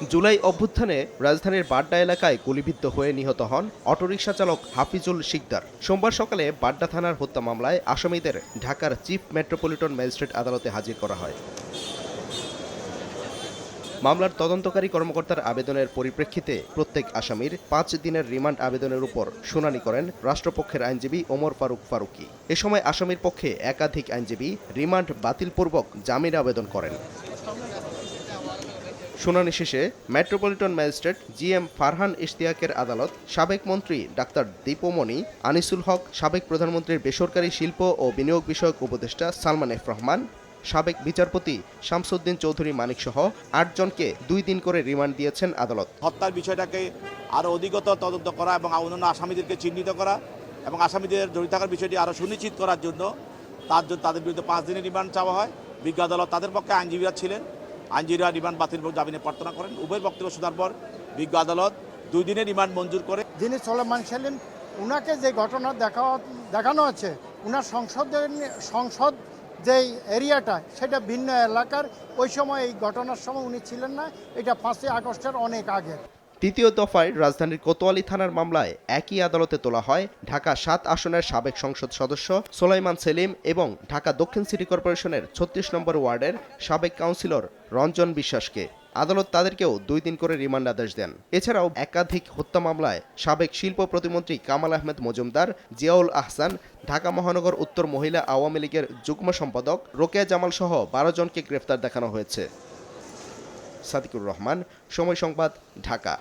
জুলাই অভ্যুত্থানে রাজধানীর বাড্ডা এলাকায় গুলিবিদ্ধ হয়ে নিহত হন অটোরিকশা চালক হাফিজুল শিকদার। সোমবার সকালে বাড্ডা থানার হত্যা মামলায় আসামিদের ঢাকার চিফ মেট্রোপলিটন ম্যাজিস্ট্রেট আদালতে হাজির করা হয়। মামলার তদন্তকারী কর্মকর্তার আবেদনের পরিপ্রেক্ষিতে প্রত্যেক আসামির 5 দিনের রিমান্ড আবেদনের উপর শুনানি করেন রাষ্ট্রপক্ষের আইনজীবী ওমর ফারুক ফারুকী। এ সময় আসামির পক্ষে একাধিক আইনজীবী রিমান্ড বাতিলপূর্বক জামিন আবেদন করেন। শুনানি শেষে মেট্রোপলিটন ম্যাজিস্ট্রেট জিএম ফারহান ইশতিয়াকের আদালত সাবেক মন্ত্রী ডাক্তার দীপমণি, আনিসুল হক, সাবেক প্রধানমন্ত্রীর বেসরকারি শিল্প ও বিনিয়োগ বিষয়ক উপদেষ্টা সালমান এফ রহমান, সাবেক বিচারপতি শামসুদ্দিন চৌধুরী মানিক সহ 8 জনকে 2 দিন করে রিমান্ড দিয়েছেন আদালত। হত্যার বিষয়টাকে আরও অধিকতর তদন্ত করা এবং অন্যান্য আসামিদেরকে চিহ্নিত করা এবং আসামিদের জড়িত থাকার বিষয়টি আরও সুনিশ্চিত করার জন্য তাদের বিরুদ্ধে 5 দিনের রিমান্ড চাওয়া হয়। বিজ্ঞ আদালত তাদের পক্ষে আইনজীবীরা ছিলেন, আইনজীবীরা রিমান্ড বাতিল জামিনে প্রার্থনা করেন। উভয় বক্তব্য শোনার পর বিজ্ঞ আদালত 2 দিনের রিমান্ড মঞ্জুর করে। যিনি সোলেমান সেলিম, উনাকে যে ঘটনা দেখানো হচ্ছে, উনার সংসদ যেই এরিয়াটা সেটা ভিন্ন এলাকার, ওই সময় এই ঘটনার সময় উনি ছিলেন না। এটা 5ই আগস্টের অনেক আগে। তৃতীয় দফায় রাজধানীর কোতোয়ালি থানার মামলায় একই আদালতে তোলা হয় ঢাকা 7 আসনের সাবেক সংসদ সদস্য সোলাইমান সেলিম এবং ঢাকা দক্ষিণ সিটি কর্পোরেশনের 36 নম্বর ওয়ার্ডের সাবেক কাউন্সিলর রঞ্জন বিশ্বাসকে। আদালত তাদেরকেও 2 দিন করে রিমান্ড আদেশ দেন। এছাড়াও একাধিক হত্যা মামলায় সাবেক শিল্প প্রতিমন্ত্রী কামাল আহমেদ মজুমদার, জিয়াউল আহসান, ঢাকা মহানগর উত্তর মহিলা আওয়ামী লীগের যুগ্ম সম্পাদক রোকেয়া জামাল সহ 12 জনকে গ্রেফতার দেখানো হয়েছে। সাদিকুর রহমান, সময় সংবাদ, ঢাকা।